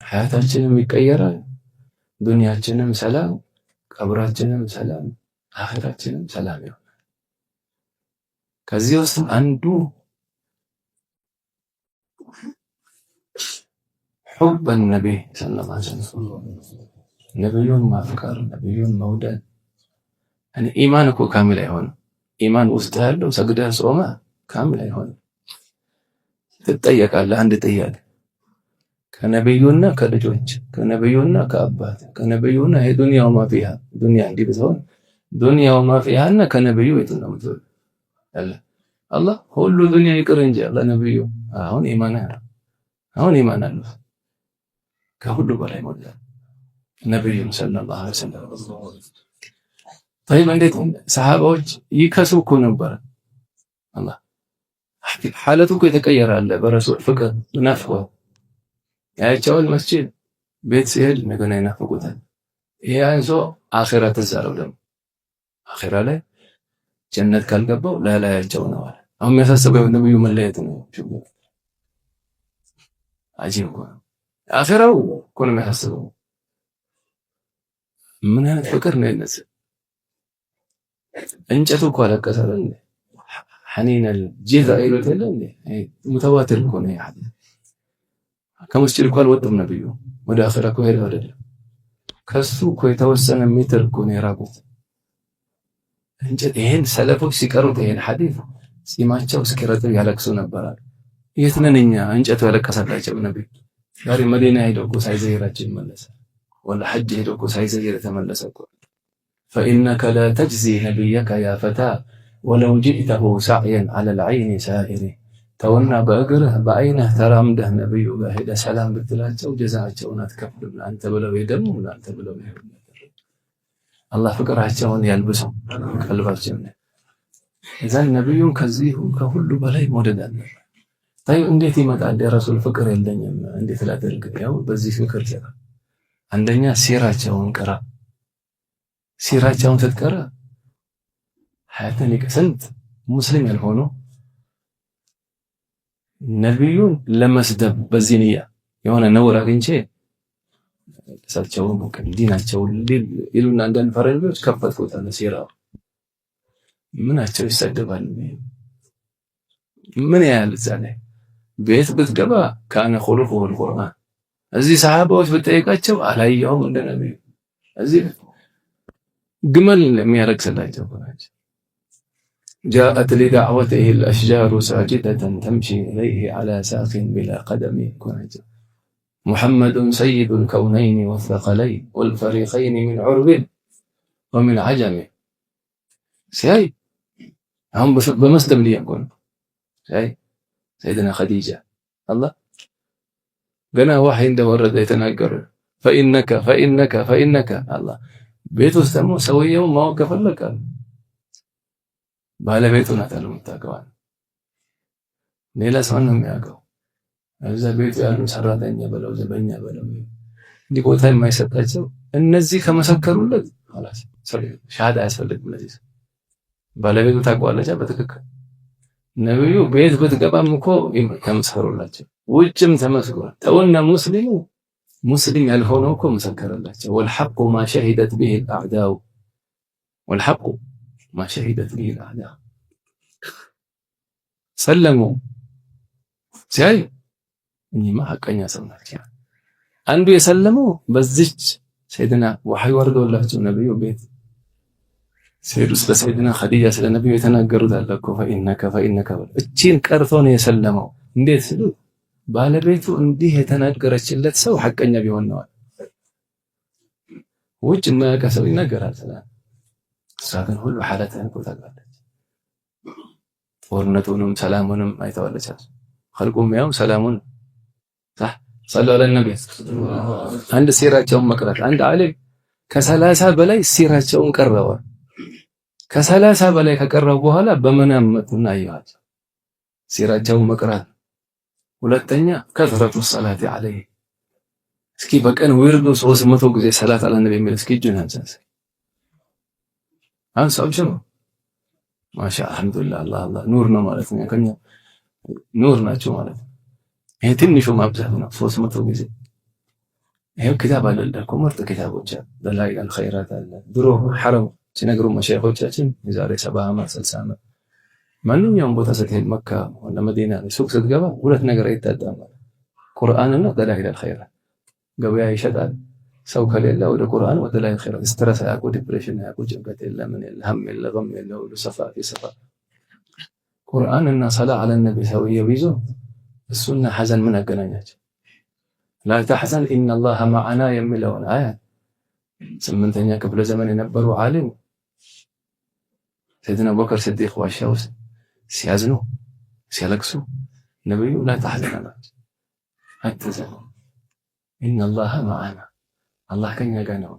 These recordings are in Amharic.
ሐያታችንም ይቀየራል፣ ዱንያችንም ሰላም፣ ቀብራችንም ሰላም፣ አኺራችንም ሰላም ይሆናል። ከዚህ ውስጥ አንዱ ሑብ ነቢይ ሰለላሁ ዐለይሂ ወሰለም ነቢዩን ማፍቀር፣ ነቢዩን መውደድ። ኢማን እኮ ካሚል አይሆንም። ኢማን ውስጥ ያለው ሰግደህ ጾመህ ካሚል አይሆንም። ትጠየቃለህ አንድ ጥያቄ ከነቢዩና ከልጆች፣ ከነቢዩና ከአባት፣ ከነቢዩና የዱንያው ማፊያ ዱንያ እንዲህ ብትሆን ዱንያው ማፊያና ከነቢዩ የቱን ነው የምትወደው? አላህ ሁሉ ዱንያ ይቅር እንጂ ለነቢዩ አሁን ኢማን አለ ከሁሉ በላይ ሞላ ነብዩ ሰለላሁ ዐለይሂ ወሰለም። طيب እንዴት ሰሃባዎች ይከሱ እኮ ነበር። አላህ ሐለቱ እኮ የተቀየረ አለ በረሱል ፍቅር ናፍቆ ያያቸውን መስጂድ ቤት ሲሄድ እንደገና ይናፍቁታል። ይሄ አንሶ አኺራ ተዛረው ደግሞ አኺራ ላይ ጀነት ካልገባው ላላያቸው ነው አለ። አሁን የሚያሳስበው ነብዩ መለየት ነው። አጂብ እኮ አኺራው እኮ ነው የሚያሳስበው። ምን አይነት ፍቅር ነው የነዚህ? እንጨቱ እኮ አለቀሰ እንዴ ሐኒነል ጂዛ ይሉት የለ እንዴ? ሙተዋቲር እኮ ነው ያለ። ከመስጂድ እኮ አልወጡም ነብዩ ወደ አኺራ እኮ ሄደው አይደለም ከሱ እኮ የተወሰነ ሜትር እኮ ነው የራቁት እንጨት። ይሄን ሰለፎች ሲቀሩት ይሄን ሐዲስ ጺማቸው እስኪረጥብ ያለቅሱ ነበር። የት ነን እኛ እንጨቱ ያለቀሰላቸው ነብዩ? ዛሬ መዲና ሄደው እኮ ሳይዘይራቸው ይመለሳል። ወላ ሐጅ ሄደው እኮ ሳይዘይር ተመለሰ እኮ። فإنك لا تجزي نبيك يا فتى ولو جئته سعيا على العين سائري ተውና በእግርህ በአይንህ ተራምደህ ነብዩ ጋር ሄደህ ሰላም ብትላቸው ጀዛቸውን አትከፍልም። አንተ ብለው ይደሙ አንተ ብለው ይሁን። አላህ ፍቅራቸውን ያልብሰው ቀልባችን። እዛን ነብዩን ከዚህ ከሁሉ በላይ መውደድ አለ። ታዩ እንዴት ይመጣል? የረሱል ፍቅር የለኝም እንዴት ላደርግ? ያው በዚህ ፍቅር ይሰራ። አንደኛ ሲራቸውን ቅራ። ሲራቸውን ስትቀራ ሐያተን ይቀሰንት ሙስሊም ያልሆኑ ነብዩን ለመስደብ በዚህ ንያ የሆነ ነውር አግኝቼ እሳቸውን ዲናቸው ይሉና አንዳንድ ፈረንጆች ከፈትኩታል። ሲራው ምናቸው ይሰደባል? ምን ያህል ዛኔ ቤት ብትገባ ካነ ኹሉቁሁ አልቁርአን። እዚህ ሰሃባዎች ብትጠይቃቸው አላየሁም እንደ ነብዩ። እዚህ ግመል የሚያረክስላቸው ናቸው። جاءت لدعوته الأشجار ساجدة تمشي إليه على ساق بلا قدم كنجة محمد سيد الكونين والثقلين والفريقين من عرب ومن عجم. سياي هم بمسلم لي يكون سياي سيدنا خديجة الله قنا وحي عنده ورد يتناقر فإنك الله بيته استمو سويه وما وقف لك ባለቤቱ ናት አሉ የምታውቀው ሌላ ሰው ነው የሚያውቀው። እዛ ቤቱ ያሉ ሰራተኛ በለው ዘበኛ በለው እንዲህ ቦታ የማይሰጣቸው እነዚህ ከመሰከሩለት خلاص ሻሃዳ አያስፈልግም። ለዚህ ባለቤቱ ታውቀዋለች በትክክል። ነብዩ ቤት ብትገባም እኮ ከመሰከሩላቸው ውጭም ተመስክሯል። ተውና ሙስሊም ያልሆነው እኮ መሰከረላቸው። والحق ما شهدت به الاعداء والحق ما شهدت به الأعداء سلموا ሲያዩ እኚህማ ሐቀኛ ሰው ናቸው። አንዱ የሰለመው በዚች ሰይድና ወህይ ወርዶላቸው ነብዩ ቤት ሲሄዱ ስለ ሰይድና ኸዲጃ ስለ ነብዩ የተናገሩት አለ እኮ ፈኢነከ እቺን ቀርቶ ነው የሰለመው። እንዴት ሲሉ ባለቤቱ እንዲህ የተናገረችለት ሰው ሐቀኛ ቢሆን ነው። ውጭ የማያውቅ ሰው ይናገራል ሰላም ሳገን ሁሉ ሐለተን ቆጣጣለች። ጦርነቱንም ሰላሙንም አይተዋለች። ኸልቁም ያው ሰላሙን صح صلوا على النبي አንድ ሲራቸውን መቅራት አንድ ዓሊም ከ30 በላይ ሲራቸውን ቀረበ። ከ30 በላይ ከቀረቡ በኋላ በመናም መጡና አዩዋቸው ሲራቸውን መቅራት። ሁለተኛ ከثرة الصلاة عليه እስኪ በቀን ወርዶ 300 ጊዜ ሰላት አለ ነብይ የሚል እስኪ እጁን አንሳስ አንሳብሽው ማሻ አልহামዱሊላህ አላህ ኑር ነው ማለት ነው። ከኛ ኑር ናቸው ማለት ነው። ይሄ ትንሹ ማብዛት ነው 300 ጊዜ ይሄው ኪታብ አለልኩ ምርጥ ኪታቦች ደላኢል አልኸይራት አለ። ድሮ ሐረም ሲነግሩ መሻይኾቻችን የዛሬ 70 ዓመት 60 ዓመት ማንኛውም ቦታ ስትሄድ መካ ወላ መዲና ሱቅ ስትገባ ሁለት ነገር አይታጣም፣ ቁርአንና ደላኢል አልኸይራት። ገበያ ይሸጣል። ሰው ከሌለ ወደ ቁርአን ወደ ደላኢል አልኸይራት። ስትረስ ያቁ ዲፕሬሽን ያቁ ጭንቀት የለ ምን የለ ሀም የለ ገም የለ ሁሉ ሰፋ ይሰፋ። ቁርአንና ሰላ ዐለ ነቢ ሰውየው ይዞ እሱና ሐዘን ምን አገናኛቸው? ላ ተሕዘን ኢነላህ መዐና የሚለውን አያ 8ኛ ክፍለ ዘመን የነበሩ ዓሊም ሰይድና አቡበከር ሲዲቅ ዋሻ ውስጥ ሲያዝኑ ሲያለቅሱ ነብዩ ላ ተሕዘን አላቸው፣ አትዘን ኢነላህ መዐና አላህ ከኛ ጋር ነው።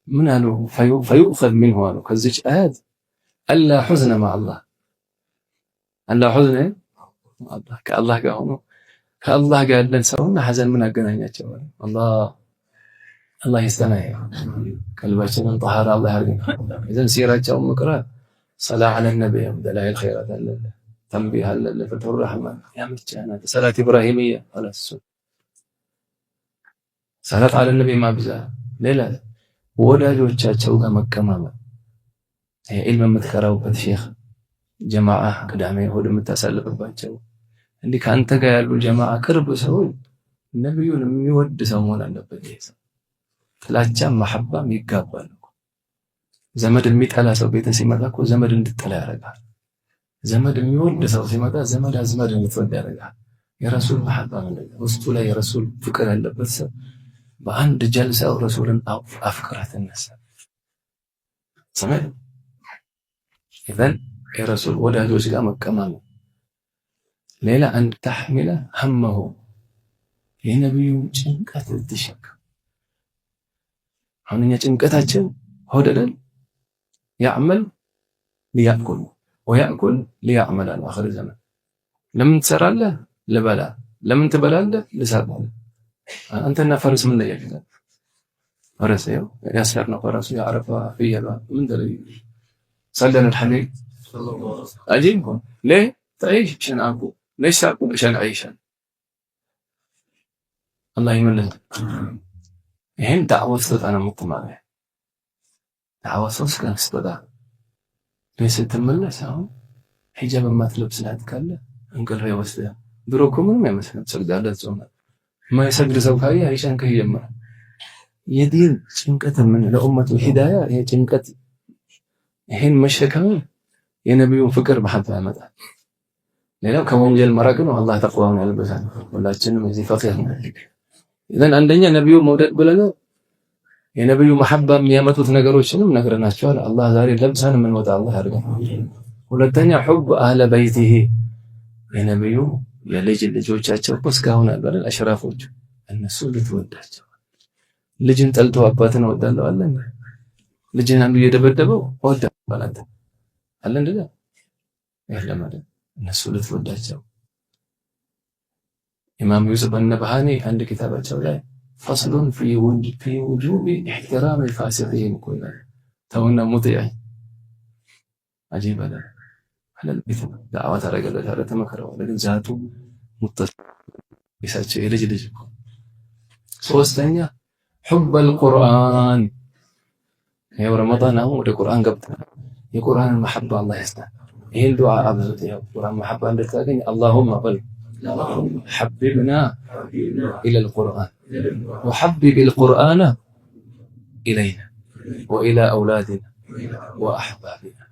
ምን አሉ? ፈዩእኸዝ ሚንሁ አሉ ከዚች አያት አላ ሑዝነ መዐላህ፣ አላ ሑዝነ አላህ ከአላህ ጋር ሆኖ ከአላህ ጋር ያለን ሰውና ሐዘን ምን አገናኛቸው? አላህ ይስጠና፣ ቀልባችንን ጠሃራ አላህ ያርግን። ኢዘን ሲራቸውን መቅራ ሰላ ዐለ ነቢይ ደላኢል አልኸይራት አለ፣ ተንቢህ አለ፣ ፈትሑ ረሕማን ያመቻና ሰላት ኢብራሂምያ አላሱ ሰላት ዐለ ነቢይ ማብዛ። ሌላ ወዳጆቻቸው ጋር መቀማመጥ፣ የዒልም የምትቀራውበት ሼኽ ጀማዓ ቅዳሜ እሑድ የምታሳልፍባቸው እንዲህ ከአንተ ጋር ያሉ ጀማዓ ቅርብ ሰው ነብዩን የሚወድ ሰው መሆን አለበት። ጥላቻም መሐባም ይጋባል። ዘመድ የሚጠላ ሰው ቤት ሲመጣ እኮ ዘመድ እንድጠላ ያደርጋል። ዘመድ የሚወድ ሰው ሲመጣ ዘመድ አዝመድ እንድትወድ ያደርጋል። የረሱል መሐባ ውስጡ ላይ የረሱል ፍቅር ያለበት ሰው በአንድ ጀልሳው ረሱልን አፍቅራት ተነሳ። ሰማይ ኢዘን የረሱል ወዳጆች ጋር መቀማመጥ። ሌላ አንድ ተሕሚለ ሀመሁ የነብዩ ጭንቀት ልትሸከም። አሁን እኛ ጭንቀታችን ሆደደን ያዕመል ሊያእኩል ወያእኩል ሊያዕመል አለ አኺር ዘመን። ለምን ትሰራለህ? ልበላ። ለምን ትበላለህ? ልሰራ። አንተና ፈረስ ምን ለየት? ፈረስ ያው ያስፈርነው ፈረሱ ያዕረፋ ፍየሏ ምን ደረይ ሰለነ الحبيب أجيبكم ليه تعيش عشان أكو ليش أكو عشان أعيش. الله يملك ይሄን ዳዕዋ ስትወጣ ነው የምትማረው። ዳዕዋ ሶስት ቀን ስትወጣ ስትመለስ አሁን ሒጃብ የማትለብስ ናት ካለ እንቅልፍ ይወስዳል። ድሮ እኮ ምንም አይመስልም ሰግዳለህ ጾማለህ። የማይሰግድ ሰው ካየ አይሸንክህ ይጀምራል። የዲን ጭንቀት ምን ለኡመቱ ሂዳያ ይሄ ጭንቀት ይሄን መሸከም የነብዩን ፍቅር መሐባ ያመጣል። ሌላው ከወንጀል መራቅ ነው። አላህ ተቅዋውን ያልበሳል። ሁላችንም እዚህ ፈቂህ ነው። ኢዘን አንደኛ ነብዩ መውደድ ብለን የነብዩ መሐባ የሚያመጡት ነገሮችንም ነግረናቸዋል። አላህ ዛሬ ለብሰን የምንወጣ አላህ ያድርገን። ሁለተኛ ሑብ አህለ በይቲሂ የነብዩ የልጅ ልጆቻቸው እስካሁን አልበለ አሽራፎቹ እነሱ ልትወዳቸው። ልጅን ጠልቶ አባትን እወዳለሁ አለ። ልጅን አንዱ እየደበደበው ወዳ ባላንተ አለ እንደዛ ይሄ ማለት እነሱ ልትወዳቸው። ኢማም ዩሱፍ አልነብሃኒ አንድ ኪታባቸው ላይ ፈስሉን ፊ ውጁብ ኢሕትራም الفاسقين ኩላ ተውና ሙጢዕ አጂብ አለ አለል ቤት ዳዕዋ ታረጋለህ አለ ተመከረው ለግን ዛቱ ሙጥር ይሳቸው የልጅ ልጅ። ሶስተኛ ሑብ القرآن ያው ረመዳን አሁን ወደ ቁርአን ገብተናል። የቁርአንን መሐባ አላህ ይስጣን። ይሄን ዱዓ አብዙት። ያው ቁርአን መሐባ እንድታገኝ اللهم በል حببنا إلى القرآن وحبب القرآن إلينا وإلى أولادنا وأحبابنا.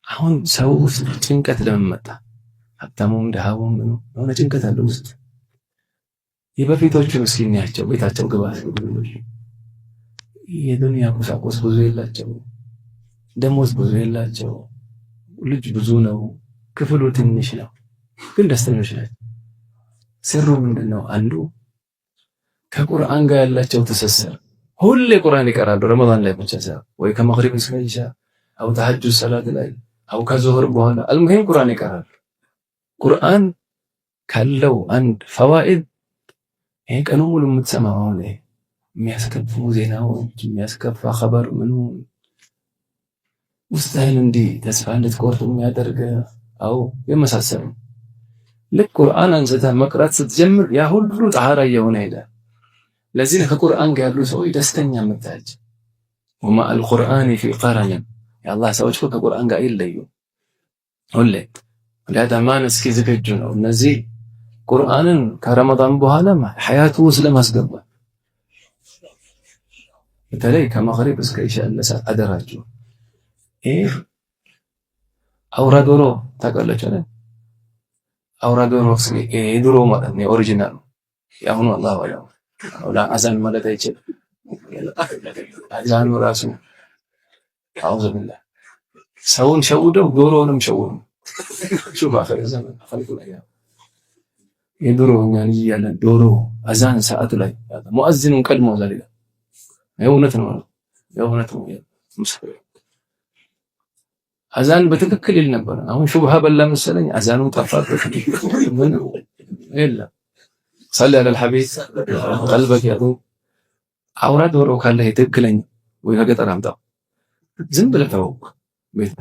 አሁን ሰው ውስጥ ጭንቀት ለምን መጣ? ሀብታሙም ደሃውም ነው የሆነ ጭንቀት አለ ውስጥ። የበፊቶቹ ምስኪን ናቸው። ቤታቸው ግባ የዱንያ ቁሳቁስ ብዙ የላቸው፣ ደሞዝ ብዙ የላቸው፣ ልጅ ብዙ ነው፣ ክፍሉ ትንሽ ነው፣ ግን ደስተኞች ናቸው። ስሩ ምንድነው? አንዱ ከቁርአን ጋር ያላቸው ትስስር። ሁሌ ቁርአን ይቀራሉ። ረመዳን ላይ ብቻ ሳይሆን ወይ ከመግሪብ እስከ ኢሻ አው ተሐጁድ ሰላት ላይ አው ከዙህር በኋላ አልሙሂም ቁርአን ይቀራሉ። ቁርአን ካለው አንድ ፈዋኢድ ይሄ ቀኑ ሙሉ የምትሰማው አሁን የሚያስከፉ ዜናዎች የሚያስከፋ ኸበር ምኑ ውስጥህን እንዲህ ተስፋ እንድትቆርጥ የሚያደርግ አው የመሳሰሉ ልክ ቁርአን አንስተህ መቅራት ስትጀምር ያ ሁሉ ጣሃራ እየሆነ ይሄዳል። ለዚህ ነው ከቁርአን ጋር ያሉ ሰዎች ደስተኛ የምታያቸው። ወማ አልቁርአን ፊ ቀረን የአላህ ሰዎች ከቁርአን ጋር ይለዩ ሁሌ ለዳማን እስኪ ዝግጁ ነው እነዚህ ቁርአንን ከረመዳን በኋላ ሐያቱ ውስጥ ለማስገባት በተለይ ከመግሪብ እስከ ኢሻ ለሰዓት አደራችሁ። አውራ ዶሮ ታውቃላችሁ አይደል? አውራ ዶሮ የድሮ ማለት ነው ኦሪጂናል ያሁኑ አላህ ወላሂ አውላ አዛን ማለት አይችልም። አዛኑ ራሱ አውዝ ቢላህ ሰውን ሸውደው ዶሮውንም ሸውደው ሹፍ አኺር ዘመን ኸልቁል አያም የድሮ እኛ ልጅ እያለን ዶሮ አዛን ሰዓት ላይ ሙአዚኑን ቀድሞ ዘሊላ የእውነት ነው አዛን በትክክል ይል ነበር። አሁን ሹብሃ በላ መሰለኝ አዛኑ ጠፋበት። ምን የለም صلي على الحبيب قلبك يطوب አውራ ዶሮ ካለ ትክክለኛ ወይ ከገጠር አምጣው ዝም ብለህ ተወው። ቤት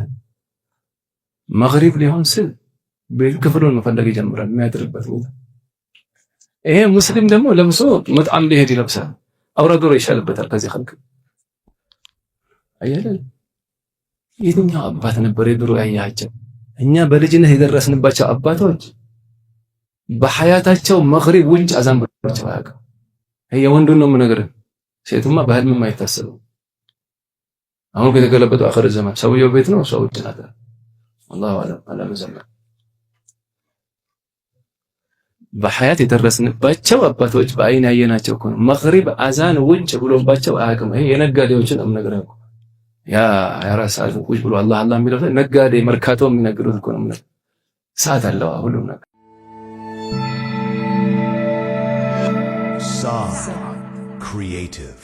መግሪብ ሊሆን ሲል ክፍሉን መፈለግ ይጀምራል የሚያድርበት ቦታ። ይሄ ሙስሊም ደግሞ ለብሶ መጣም ሊሄድ ይለብሳል። አውራ ዶሮ ይሻልበታል ከዚህ ኸልቅ አያለን። የትኛው አባት ነበር የድሮ ያያቸው? እኛ በልጅነት የደረስንባቸው አባቶች በሐያታቸው መግሪብ ውጭ አዛን ብቻ አያውቅም። የወንዱን ነው የምነግርህ፣ ሴቱማ በህልም የማይታሰበው። አሁን ከተገለበጠው አኺር ዘመን ሰውየው ቤት ነው ሰው ውጭ ናት። والله اعلم ዘመን በሐያት የደረስንባቸው አባቶች በአይን ያየናቸው እኮ ነው መግሪብ አዛን ውጭ ብሎባቸው አያውቅም። ይሄ የነጋዴዎችን ነው የምነግርህ። ያ 24 ሰዓት ቁጭ ብሎ አላህ አላህ የሚለው ነጋዴ መርካቶ የሚነግሩት እኮ ነው። ሰዓት አለው ሁሉም ነገር። Saw Creative